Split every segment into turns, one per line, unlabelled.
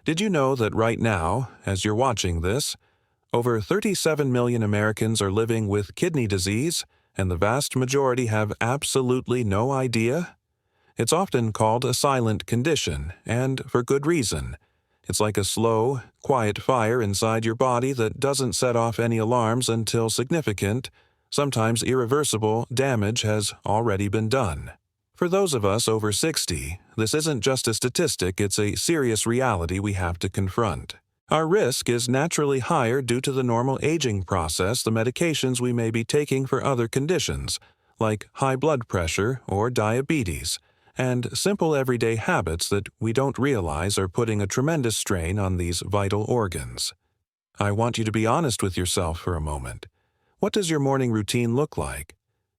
Did you know that right now, as you're watching this, over 37 million Americans are living with kidney disease, and the vast majority have absolutely no idea? It's often called a silent condition, and for good reason. It's like a slow, quiet fire inside your body that doesn't set off any alarms until significant, sometimes irreversible, damage has already been done. For those of us over 60, this isn't just a statistic, it's a serious reality we have to confront. Our risk is naturally higher due to the normal aging process, the medications we may be taking for other conditions, like high blood pressure or diabetes, and simple everyday habits that we don't realize are putting a tremendous strain on these vital organs. I want you to be honest with yourself for a moment. What does your morning routine look like?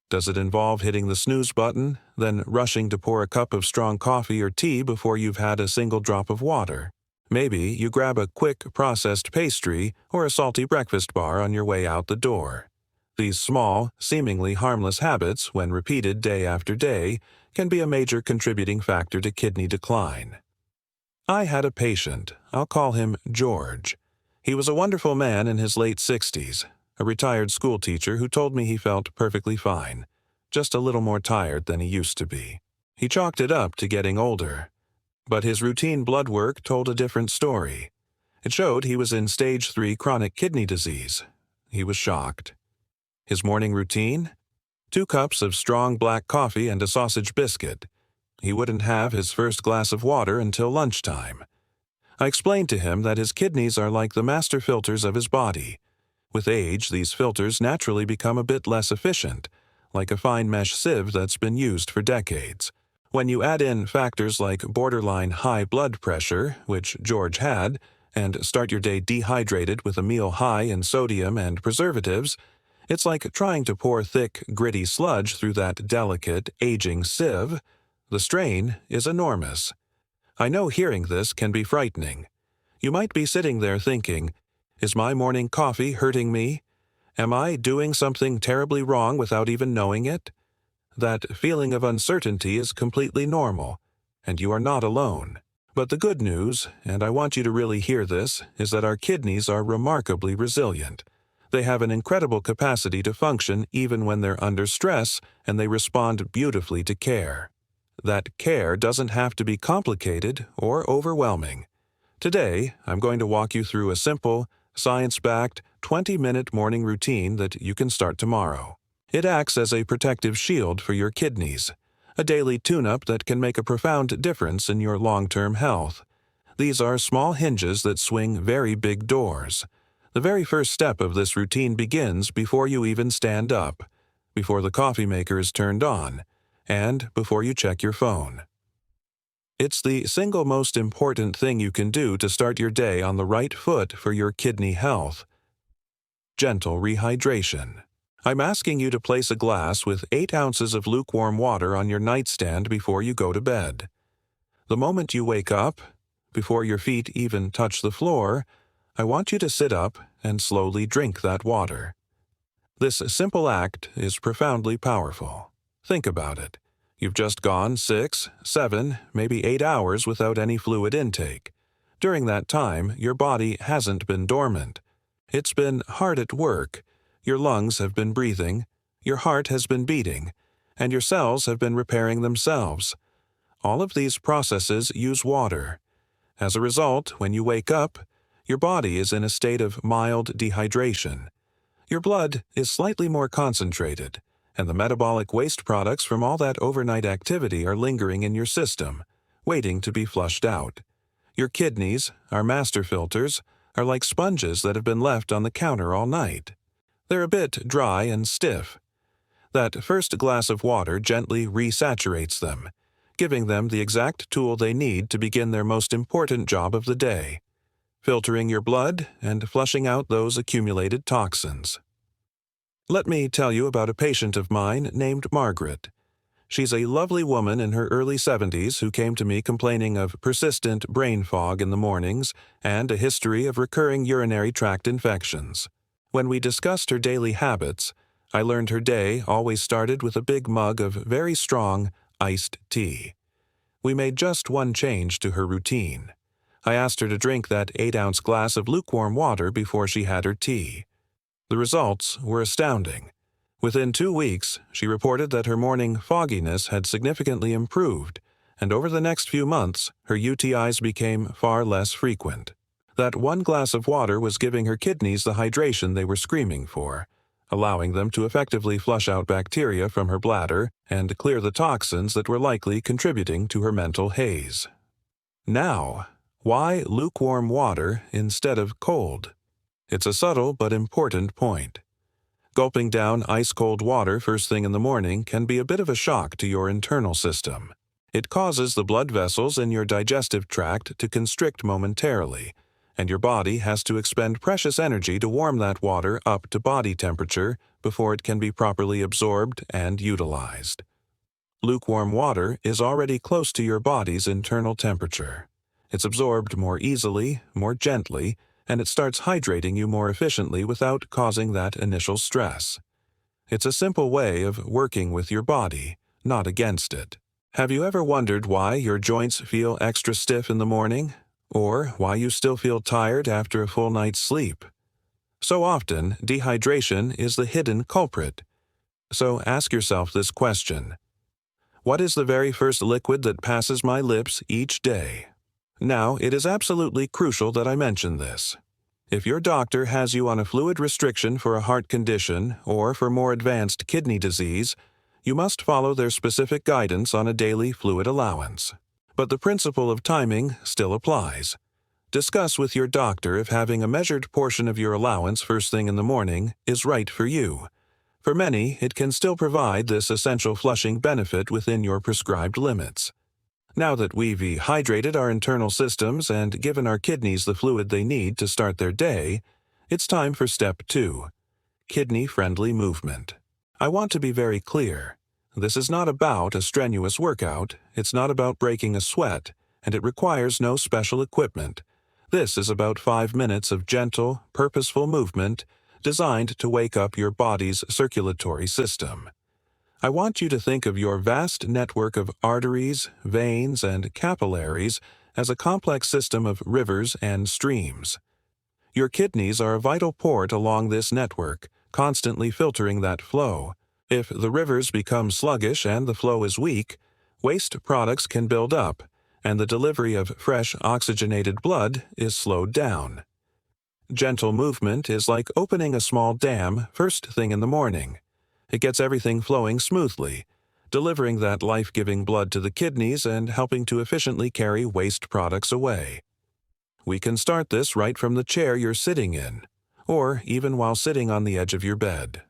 Does it involve hitting the snooze button, then rushing to pour a cup of strong coffee or tea before you've had a single drop of water? Maybe you grab a quick processed pastry or a salty breakfast bar on your way out the door. These small, seemingly harmless habits, when repeated day after day, can be a major contributing factor to kidney decline. I had a patient, I'll call him George. He was a wonderful man in his late 60s, a retired school teacher who told me he felt perfectly fine, just a little more tired than he used to be. He chalked it up to getting older. But his routine blood work told a different story. It showed he was in stage 3 chronic kidney disease. He was shocked. His morning routine? 2 cups of strong black coffee and a sausage biscuit. He wouldn't have his first glass of water until lunchtime. I explained to him that his kidneys are like the master filters of his body. With age, these filters naturally become a bit less efficient, like a fine mesh sieve that's been used for decades. When you add in factors like borderline high blood pressure, which George had, and start your day dehydrated with a meal high in sodium and preservatives, it's like trying to pour thick, gritty sludge through that delicate, aging sieve. The strain is enormous. I know hearing this can be frightening. You might be sitting there thinking, is my morning coffee hurting me? Am I doing something terribly wrong without even knowing it? That feeling of uncertainty is completely normal, and you are not alone. But the good news, and I want you to really hear this, is that our kidneys are remarkably resilient. They have an incredible capacity to function even when they're under stress, and they respond beautifully to care. That care doesn't have to be complicated or overwhelming. Today, I'm going to walk you through a simple, science-backed, 20-minute morning routine that you can start tomorrow. It acts as a protective shield for your kidneys, a daily tune-up that can make a profound difference in your long-term health. These are small hinges that swing very big doors. The very first step of this routine begins before you even stand up, before the coffee maker is turned on, and before you check your phone. It's the single most important thing you can do to start your day on the right foot for your kidney health. Gentle rehydration. I'm asking you to place a glass with 8 ounces of lukewarm water on your nightstand before you go to bed. The moment you wake up, before your feet even touch the floor, I want you to sit up and slowly drink that water. This simple act is profoundly powerful. Think about it. You've just gone 6, 7, maybe 8 hours without any fluid intake. During that time, your body hasn't been dormant. It's been hard at work. Your lungs have been breathing, your heart has been beating, and your cells have been repairing themselves. All of these processes use water. As a result, when you wake up, your body is in a state of mild dehydration. Your blood is slightly more concentrated, and the metabolic waste products from all that overnight activity are lingering in your system, waiting to be flushed out. Your kidneys, our master filters, are like sponges that have been left on the counter all night. They're a bit dry and stiff. That first glass of water gently resaturates them, giving them the exact tool they need to begin their most important job of the day, filtering your blood and flushing out those accumulated toxins. Let me tell you about a patient of mine named Margaret. She's a lovely woman in her early 70s who came to me complaining of persistent brain fog in the mornings and a history of recurring urinary tract infections. When we discussed her daily habits, I learned her day always started with a big mug of very strong, iced tea. We made just one change to her routine. I asked her to drink that 8-ounce glass of lukewarm water before she had her tea. The results were astounding. Within 2 weeks, she reported that her morning fogginess had significantly improved, and over the next few months, her UTIs became far less frequent. That 1 glass of water was giving her kidneys the hydration they were screaming for, allowing them to effectively flush out bacteria from her bladder and clear the toxins that were likely contributing to her mental haze. Now, why lukewarm water instead of cold? It's a subtle but important point. Gulping down ice-cold water first thing in the morning can be a bit of a shock to your internal system. It causes the blood vessels in your digestive tract to constrict momentarily, and your body has to expend precious energy to warm that water up to body temperature before it can be properly absorbed and utilized. Lukewarm water is already close to your body's internal temperature. It's absorbed more easily, more gently, and it starts hydrating you more efficiently without causing that initial stress. It's a simple way of working with your body, not against it. Have you ever wondered why your joints feel extra stiff in the morning? Or why you still feel tired after a full night's sleep? So often, dehydration is the hidden culprit. So ask yourself this question. What is the very first liquid that passes my lips each day? Now, it is absolutely crucial that I mention this. If your doctor has you on a fluid restriction for a heart condition or for more advanced kidney disease, you must follow their specific guidance on a daily fluid allowance. But the principle of timing still applies. Discuss with your doctor if having a measured portion of your allowance first thing in the morning is right for you. For many, it can still provide this essential flushing benefit within your prescribed limits. Now that we've hydrated our internal systems and given our kidneys the fluid they need to start their day, it's time for step 2, kidney-friendly movement. I want to be very clear. This is not about a strenuous workout, it's not about breaking a sweat, and it requires no special equipment. This is about 5 minutes of gentle, purposeful movement designed to wake up your body's circulatory system. I want you to think of your vast network of arteries, veins, and capillaries as a complex system of rivers and streams. Your kidneys are a vital port along this network, constantly filtering that flow. If the rivers become sluggish and the flow is weak, waste products can build up, and the delivery of fresh oxygenated blood is slowed down. Gentle movement is like opening a small dam first thing in the morning. It gets everything flowing smoothly, delivering that life-giving blood to the kidneys and helping to efficiently carry waste products away. We can start this right from the chair you're sitting in, or even while sitting on the edge of your bed.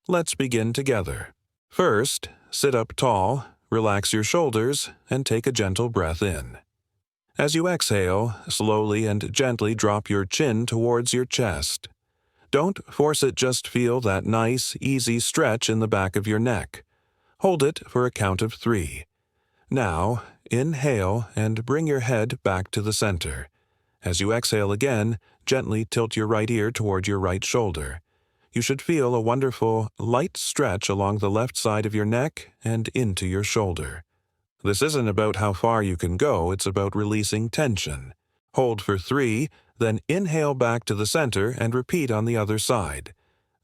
Let's begin together. First, sit up tall, relax your shoulders, and take a gentle breath in. As you exhale, slowly and gently drop your chin towards your chest. Don't force it, just feel that nice, easy stretch in the back of your neck. Hold it for a count of 3. Now, inhale and bring your head back to the center. As you exhale again, gently tilt your right ear toward your right shoulder. You should feel a wonderful, light stretch along the left side of your neck and into your shoulder. This isn't about how far you can go, it's about releasing tension. Hold for 3, then inhale back to the center and repeat on the other side.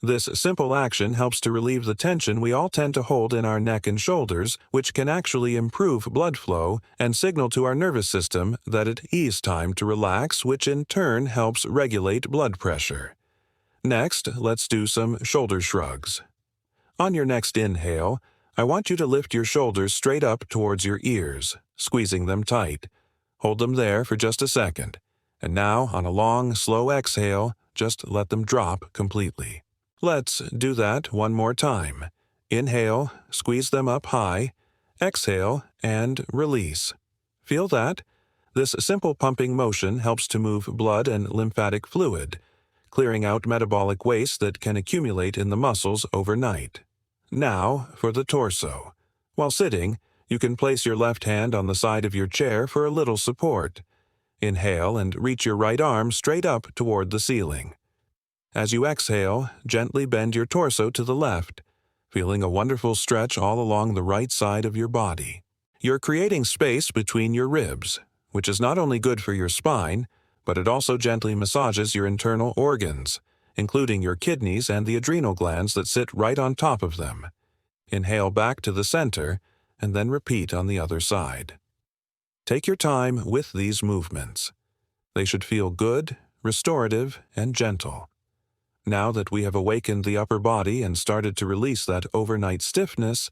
This simple action helps to relieve the tension we all tend to hold in our neck and shoulders, which can actually improve blood flow and signal to our nervous system that it is time to relax, which in turn helps regulate blood pressure. Next, let's do some shoulder shrugs. On your next inhale, I want you to lift your shoulders straight up towards your ears, squeezing them tight. Hold them there for just a second. And now, on a long, slow exhale, just let them drop completely. Let's do that one more time. Inhale, squeeze them up high. Exhale, and release. Feel that? This simple pumping motion helps to move blood and lymphatic fluid, clearing out metabolic waste that can accumulate in the muscles overnight. Now, for the torso. While sitting, you can place your left hand on the side of your chair for a little support. Inhale and reach your right arm straight up toward the ceiling. As you exhale, gently bend your torso to the left, feeling a wonderful stretch all along the right side of your body. You're creating space between your ribs, which is not only good for your spine, but it also gently massages your internal organs, including your kidneys and the adrenal glands that sit right on top of them. Inhale back to the center, and then repeat on the other side. Take your time with these movements. They should feel good, restorative, and gentle. Now that we have awakened the upper body and started to release that overnight stiffness,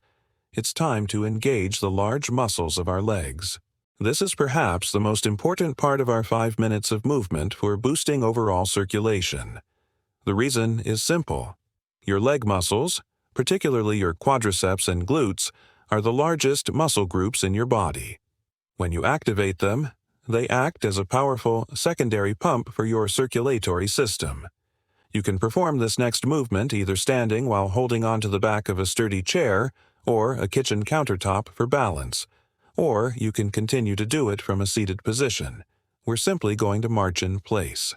it's time to engage the large muscles of our legs. This is perhaps the most important part of our 5 minutes of movement for boosting overall circulation. The reason is simple. Your leg muscles, particularly your quadriceps and glutes, are the largest muscle groups in your body. When you activate them, they act as a powerful secondary pump for your circulatory system. You can perform this next movement either standing while holding onto the back of a sturdy chair or a kitchen countertop for balance, or you can continue to do it from a seated position. We're simply going to march in place.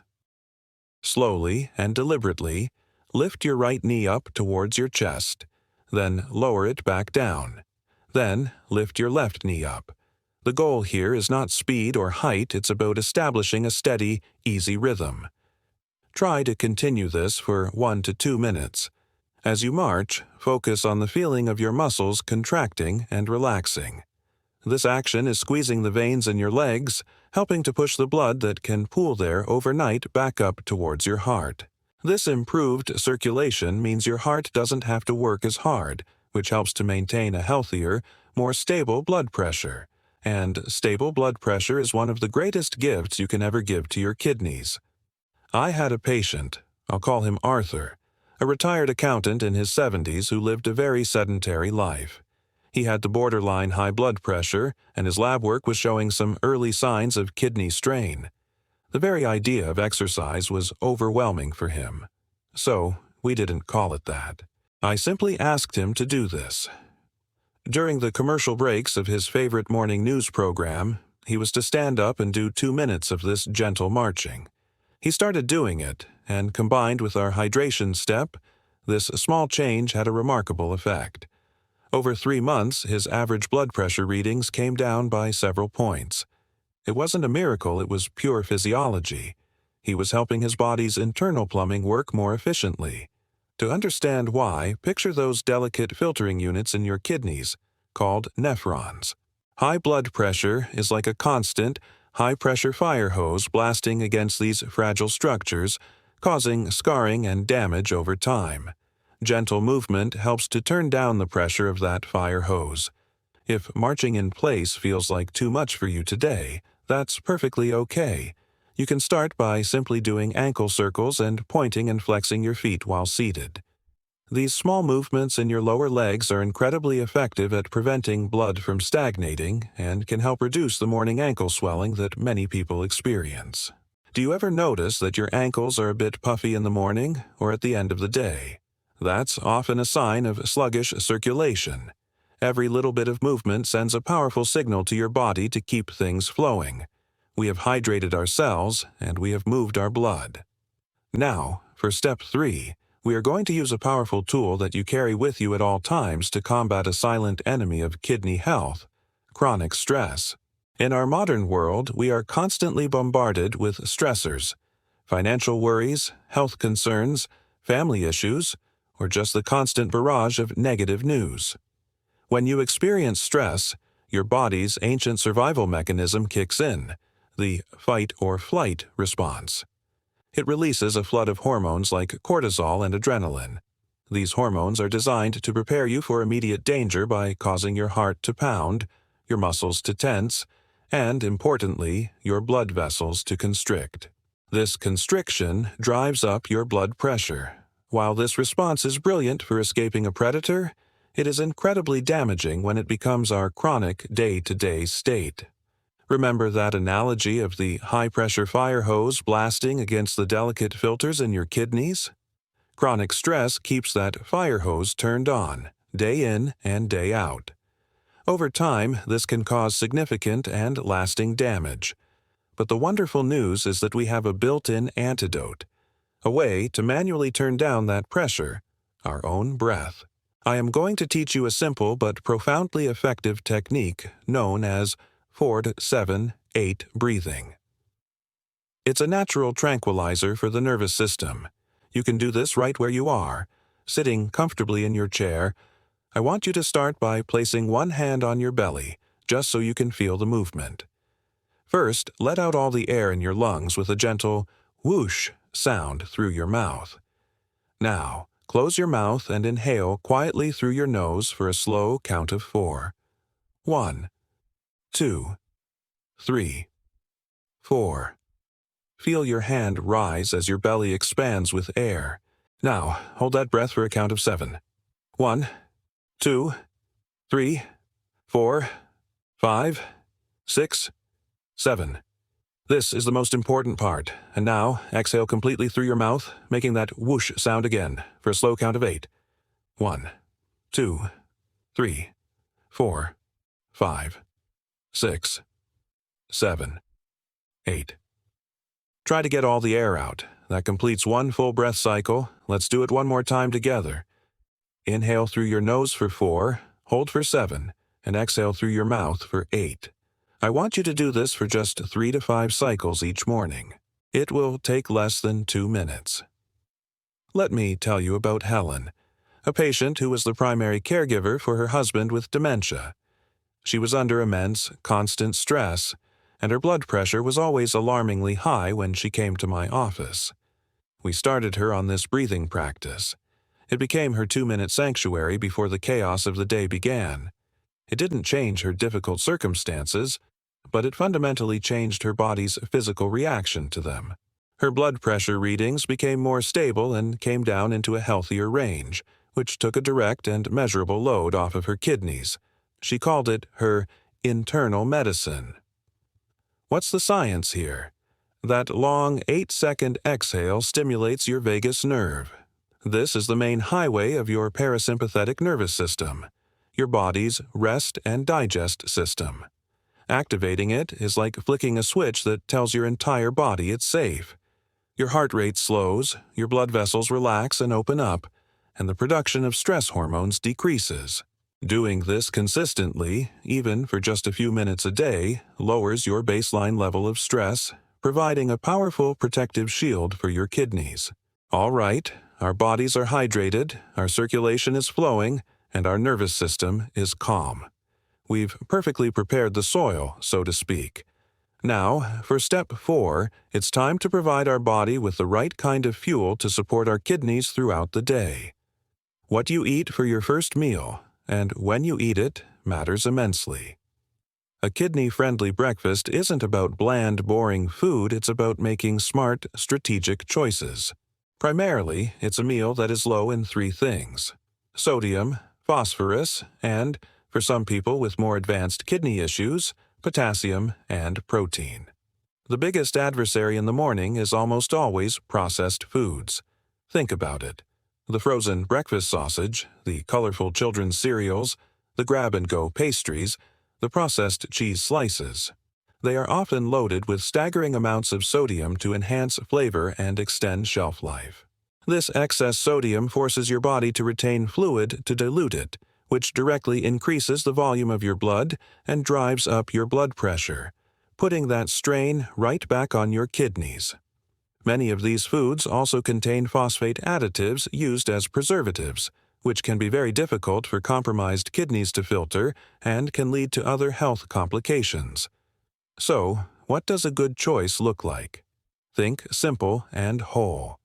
Slowly and deliberately, lift your right knee up towards your chest, then lower it back down. Then lift your left knee up. The goal here is not speed or height, it's about establishing a steady, easy rhythm. Try to continue this for 1 to 2 minutes. As you march, focus on the feeling of your muscles contracting and relaxing. This action is squeezing the veins in your legs, helping to push the blood that can pool there overnight back up towards your heart. This improved circulation means your heart doesn't have to work as hard, which helps to maintain a healthier, more stable blood pressure. And stable blood pressure is one of the greatest gifts you can ever give to your kidneys. I had a patient, I'll call him Arthur, a retired accountant in his 70s who lived a very sedentary life. He had the borderline high blood pressure, and his lab work was showing some early signs of kidney strain. The very idea of exercise was overwhelming for him. So, we didn't call it that. I simply asked him to do this. During the commercial breaks of his favorite morning news program, he was to stand up and do 2 minutes of this gentle marching. He started doing it, and combined with our hydration step, this small change had a remarkable effect. Over 3 months, his average blood pressure readings came down by several points. It wasn't a miracle, it was pure physiology. He was helping his body's internal plumbing work more efficiently. To understand why, picture those delicate filtering units in your kidneys, called nephrons. High blood pressure is like a constant, high-pressure fire hose blasting against these fragile structures, causing scarring and damage over time. Gentle movement helps to turn down the pressure of that fire hose. If marching in place feels like too much for you today, that's perfectly okay. You can start by simply doing ankle circles and pointing and flexing your feet while seated. These small movements in your lower legs are incredibly effective at preventing blood from stagnating and can help reduce the morning ankle swelling that many people experience. Do you ever notice that your ankles are a bit puffy in the morning or at the end of the day? That's often a sign of sluggish circulation. Every little bit of movement sends a powerful signal to your body to keep things flowing. We have hydrated our cells, and we have moved our blood. Now, for step 3, we are going to use a powerful tool that you carry with you at all times to combat a silent enemy of kidney health: chronic stress. In our modern world, we are constantly bombarded with stressors: financial worries, health concerns, family issues, or just the constant barrage of negative news. When you experience stress, your body's ancient survival mechanism kicks in, the fight or flight response. It releases a flood of hormones like cortisol and adrenaline. These hormones are designed to prepare you for immediate danger by causing your heart to pound, your muscles to tense, and, importantly, your blood vessels to constrict. This constriction drives up your blood pressure. While this response is brilliant for escaping a predator, it is incredibly damaging when it becomes our chronic day-to-day state. Remember that analogy of the high-pressure fire hose blasting against the delicate filters in your kidneys? Chronic stress keeps that fire hose turned on, day in and day out. Over time, this can cause significant and lasting damage. But the wonderful news is that we have a built-in antidote, a way to manually turn down that pressure: our own breath. I am going to teach you a simple but profoundly effective technique known as 4-7-8. 8 breathing. It's a natural tranquilizer for the nervous system. You can do this right where you are, sitting comfortably in your chair. I want you to start by placing one hand on your belly, just so you can feel the movement. First, let out all the air in your lungs with a gentle whoosh sound through your mouth. Now, close your mouth and inhale quietly through your nose for a slow count of 4. 1, 2, 3, 4. Feel your hand rise as your belly expands with air. Now, hold that breath for a count of 7. 1, 2, 3, 4, 5, 6, 7. This is the most important part. And now, exhale completely through your mouth, making that whoosh sound again for a slow count of 8. 1, 2, 3, 4, 5, 6, 7, 8. Try to get all the air out. That completes one full breath cycle. Let's do it one more time together. Inhale through your nose for 4, hold for 7, and exhale through your mouth for 8. I want you to do this for just 3 to 5 cycles each morning. It will take less than 2 minutes. Let me tell you about Helen, a patient who was the primary caregiver for her husband with dementia. She was under immense, constant stress, and her blood pressure was always alarmingly high when she came to my office. We started her on this breathing practice. It became her 2-minute sanctuary before the chaos of the day began. It didn't change her difficult circumstances, but it fundamentally changed her body's physical reaction to them. Her blood pressure readings became more stable and came down into a healthier range, which took a direct and measurable load off of her kidneys. She called it her internal medicine. What's the science here? That long 8-second exhale stimulates your vagus nerve. This is the main highway of your parasympathetic nervous system, your body's rest and digest system. Activating it is like flicking a switch that tells your entire body it's safe. Your heart rate slows, your blood vessels relax and open up, and the production of stress hormones decreases. Doing this consistently, even for just a few minutes a day, lowers your baseline level of stress, providing a powerful protective shield for your kidneys. All right, our bodies are hydrated, our circulation is flowing, and our nervous system is calm. We've perfectly prepared the soil, so to speak. Now, for step 4, it's time to provide our body with the right kind of fuel to support our kidneys throughout the day. What you eat for your first meal, and when you eat it, matters immensely. A kidney-friendly breakfast isn't about bland, boring food, it's about making smart, strategic choices. Primarily, it's a meal that is low in 3 things: sodium, phosphorus, and, for some people with more advanced kidney issues, potassium and protein. The biggest adversary in the morning is almost always processed foods. Think about it. The frozen breakfast sausage, the colorful children's cereals, the grab-and-go pastries, the processed cheese slices. They are often loaded with staggering amounts of sodium to enhance flavor and extend shelf life. This excess sodium forces your body to retain fluid to dilute it, which directly increases the volume of your blood and drives up your blood pressure, putting that strain right back on your kidneys. Many of these foods also contain phosphate additives used as preservatives, which can be very difficult for compromised kidneys to filter and can lead to other health complications. So, what does a good choice look like? Think simple and whole.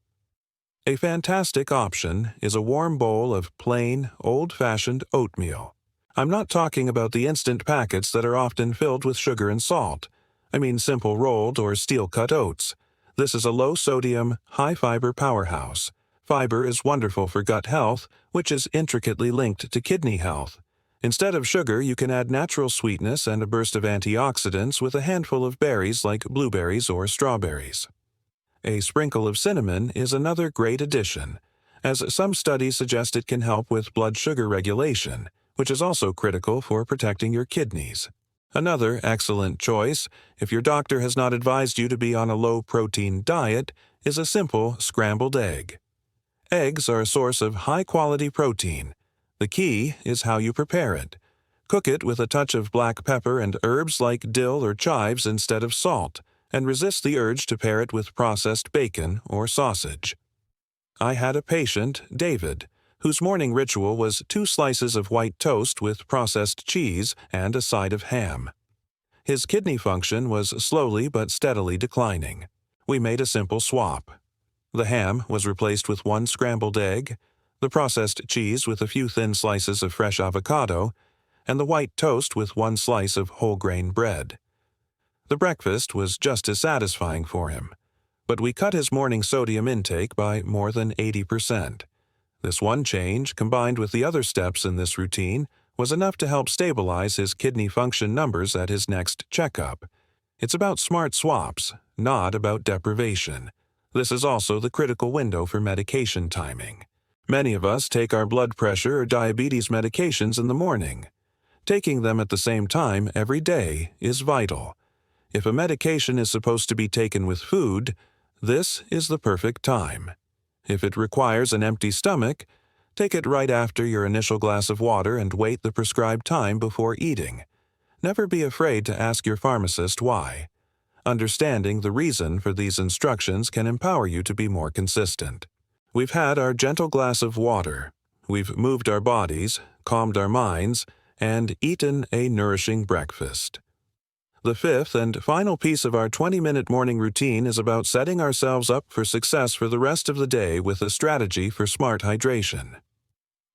A fantastic option is a warm bowl of plain, old-fashioned oatmeal. I'm not talking about the instant packets that are often filled with sugar and salt. I mean simple rolled or steel-cut oats. This is a low-sodium, high-fiber powerhouse. Fiber is wonderful for gut health, which is intricately linked to kidney health. Instead of sugar, you can add natural sweetness and a burst of antioxidants with a handful of berries like blueberries or strawberries. A sprinkle of cinnamon is another great addition, as some studies suggest it can help with blood sugar regulation, which is also critical for protecting your kidneys. Another excellent choice, if your doctor has not advised you to be on a low-protein diet, is a simple scrambled egg. Eggs are a source of high-quality protein. The key is how you prepare it. Cook it with a touch of black pepper and herbs like dill or chives instead of salt, and resist the urge to pair it with processed bacon or sausage. I had a patient, David, whose morning ritual was 2 slices of white toast with processed cheese and a side of ham. His kidney function was slowly but steadily declining. We made a simple swap. The ham was replaced with 1 scrambled egg, the processed cheese with a few thin slices of fresh avocado, and the white toast with 1 slice of whole grain bread. The breakfast was just as satisfying for him, but we cut his morning sodium intake by more than 80%. This one change, combined with the other steps in this routine, was enough to help stabilize his kidney function numbers at his next checkup. It's about smart swaps, not about deprivation. This is also the critical window for medication timing. Many of us take our blood pressure or diabetes medications in the morning. Taking them at the same time every day is vital. If a medication is supposed to be taken with food, this is the perfect time. If it requires an empty stomach, take it right after your initial glass of water and wait the prescribed time before eating. Never be afraid to ask your pharmacist why. Understanding the reason for these instructions can empower you to be more consistent. We've had our gentle glass of water. We've moved our bodies, calmed our minds, and eaten a nourishing breakfast. The 5th and final piece of our 20-minute morning routine is about setting ourselves up for success for the rest of the day with a strategy for smart hydration.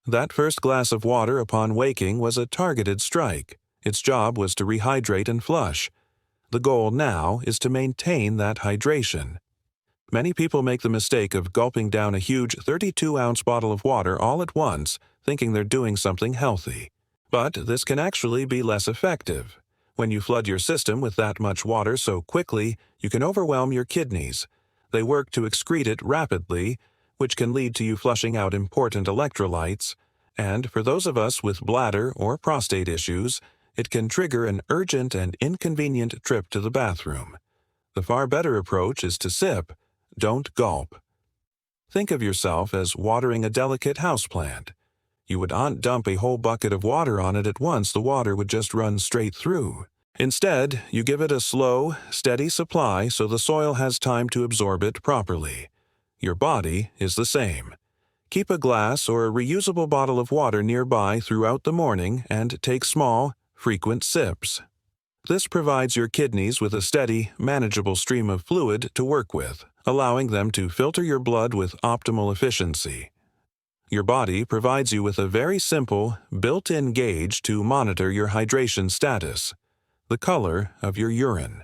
That first glass of water upon waking was a targeted strike. Its job was to rehydrate and flush. The goal now is to maintain that hydration. Many people make the mistake of gulping down a huge 32-ounce bottle of water all at once, thinking they're doing something healthy. But this can actually be less effective. When you flood your system with that much water so quickly, you can overwhelm your kidneys. They work to excrete it rapidly, which can lead to you flushing out important electrolytes, and for those of us with bladder or prostate issues, it can trigger an urgent and inconvenient trip to the bathroom. The far better approach is to sip, don't gulp. Think of yourself as watering a delicate houseplant. You would not dump a whole bucket of water on it at once, the water would just run straight through. Instead, you give it a slow, steady supply so the soil has time to absorb it properly. Your body is the same. Keep a glass or a reusable bottle of water nearby throughout the morning and take small, frequent sips. This provides your kidneys with a steady, manageable stream of fluid to work with, allowing them to filter your blood with optimal efficiency. Your body provides you with a very simple, built-in gauge to monitor your hydration status, the color of your urine.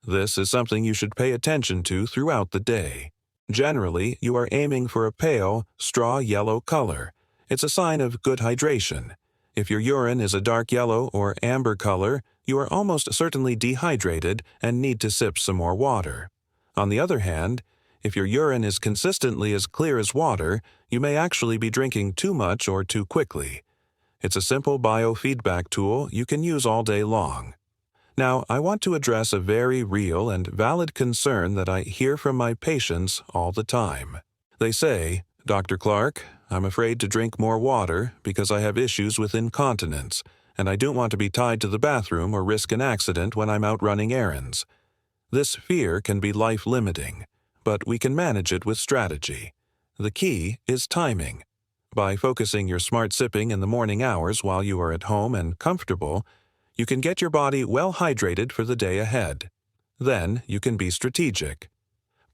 This is something you should pay attention to throughout the day. Generally, you are aiming for a pale, straw yellow color. It's a sign of good hydration. If your urine is a dark yellow or amber color, you are almost certainly dehydrated and need to sip some more water. On the other hand, if your urine is consistently as clear as water, you may actually be drinking too much or too quickly. It's a simple biofeedback tool you can use all day long. Now, I want to address a very real and valid concern that I hear from my patients all the time. They say, "Dr. Clark, I'm afraid to drink more water because I have issues with incontinence, and I don't want to be tied to the bathroom or risk an accident when I'm out running errands." This fear can be life-limiting, but we can manage it with strategy. The key is timing. By focusing your smart sipping in the morning hours while you are at home and comfortable, you can get your body well hydrated for the day ahead. Then you can be strategic.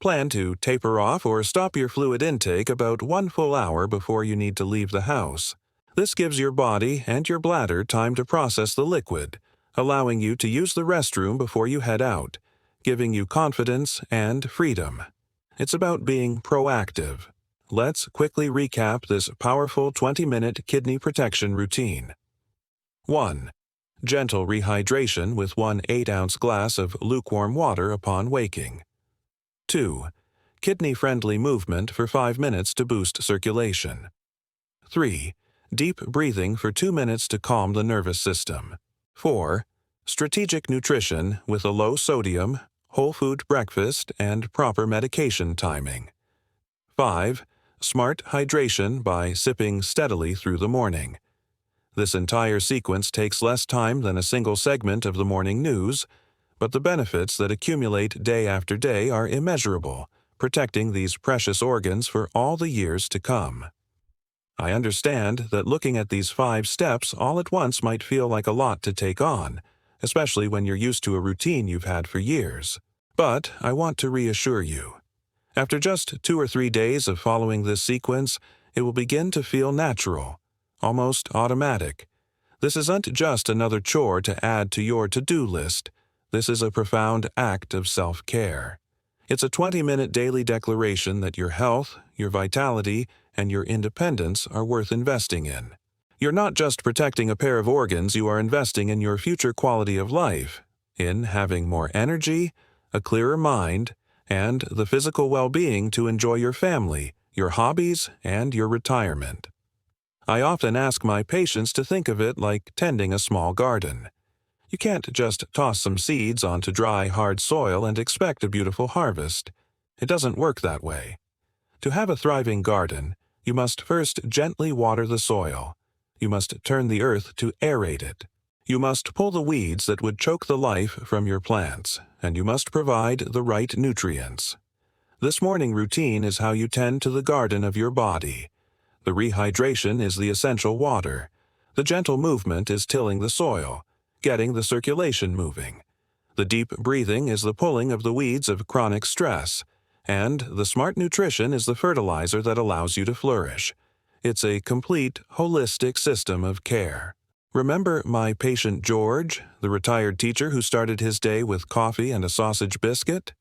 Plan to taper off or stop your fluid intake about 1 full hour before you need to leave the house. This gives your body and your bladder time to process the liquid, allowing you to use the restroom before you head out, giving you confidence and freedom. It's about being proactive. Let's quickly recap this powerful 20-minute kidney protection routine. 1. Gentle rehydration with 1 8-ounce glass of lukewarm water upon waking. 2. Kidney-friendly movement for 5 minutes to boost circulation. 3. Deep breathing for 2 minutes to calm the nervous system. 4. Strategic nutrition with a low sodium, whole food breakfast, and proper medication timing. 5. Smart hydration by sipping steadily through the morning. This entire sequence takes less time than a single segment of the morning news, but the benefits that accumulate day after day are immeasurable, protecting these precious organs for all the years to come. I understand that looking at these 5 steps all at once might feel like a lot to take on, especially when you're used to a routine you've had for years. But I want to reassure you. After just 2 or 3 days of following this sequence, it will begin to feel natural, almost automatic. This isn't just another chore to add to your to-do list. This is a profound act of self-care. It's a 20-minute daily declaration that your health, your vitality, and your independence are worth investing in. You're not just protecting a pair of organs, you are investing in your future quality of life, in having more energy, a clearer mind, and the physical well-being to enjoy your family, your hobbies, and your retirement. I often ask my patients to think of it like tending a small garden. You can't just toss some seeds onto dry, hard soil and expect a beautiful harvest. It doesn't work that way. To have a thriving garden, you must first gently water the soil. You must turn the earth to aerate it. You must pull the weeds that would choke the life from your plants, and you must provide the right nutrients. This morning routine is how you tend to the garden of your body. The rehydration is the essential water. The gentle movement is tilling the soil, getting the circulation moving. The deep breathing is the pulling of the weeds of chronic stress, and the smart nutrition is the fertilizer that allows you to flourish. It's a complete, holistic system of care. Remember my patient George, the retired teacher who started his day with coffee and a sausage biscuit?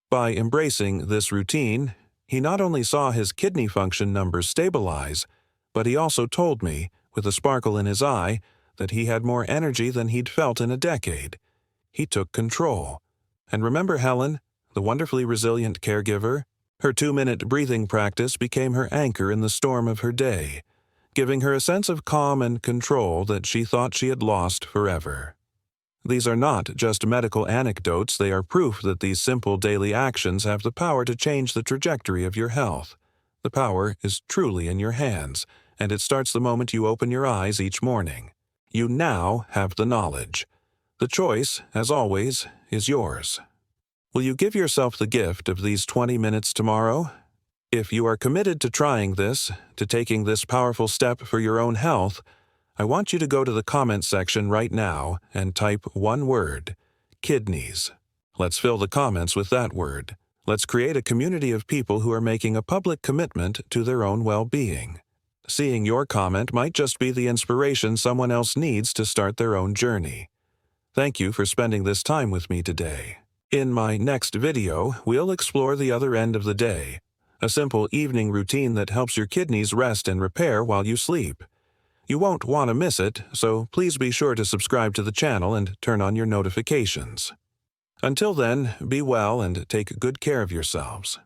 By embracing this routine, he not only saw his kidney function numbers stabilize, but he also told me, with a sparkle in his eye, that he had more energy than he'd felt in a decade. He took control. And remember Helen, the wonderfully resilient caregiver? Her 2-minute breathing practice became her anchor in the storm of her day, giving her a sense of calm and control that she thought she had lost forever. These are not just medical anecdotes, they are proof that these simple daily actions have the power to change the trajectory of your health. The power is truly in your hands, and it starts the moment you open your eyes each morning. You now have the knowledge. The choice, as always, is yours. Will you give yourself the gift of these 20 minutes tomorrow? If you are committed to trying this, to taking this powerful step for your own health, I want you to go to the comments section right now and type one word: kidneys. Let's fill the comments with that word. Let's create a community of people who are making a public commitment to their own well-being. Seeing your comment might just be the inspiration someone else needs to start their own journey. Thank you for spending this time with me today. In my next video, we'll explore the other end of the day, a simple evening routine that helps your kidneys rest and repair while you sleep. You won't want to miss it, so please be sure to subscribe to the channel and turn on your notifications. Until then, be well and take good care of yourselves.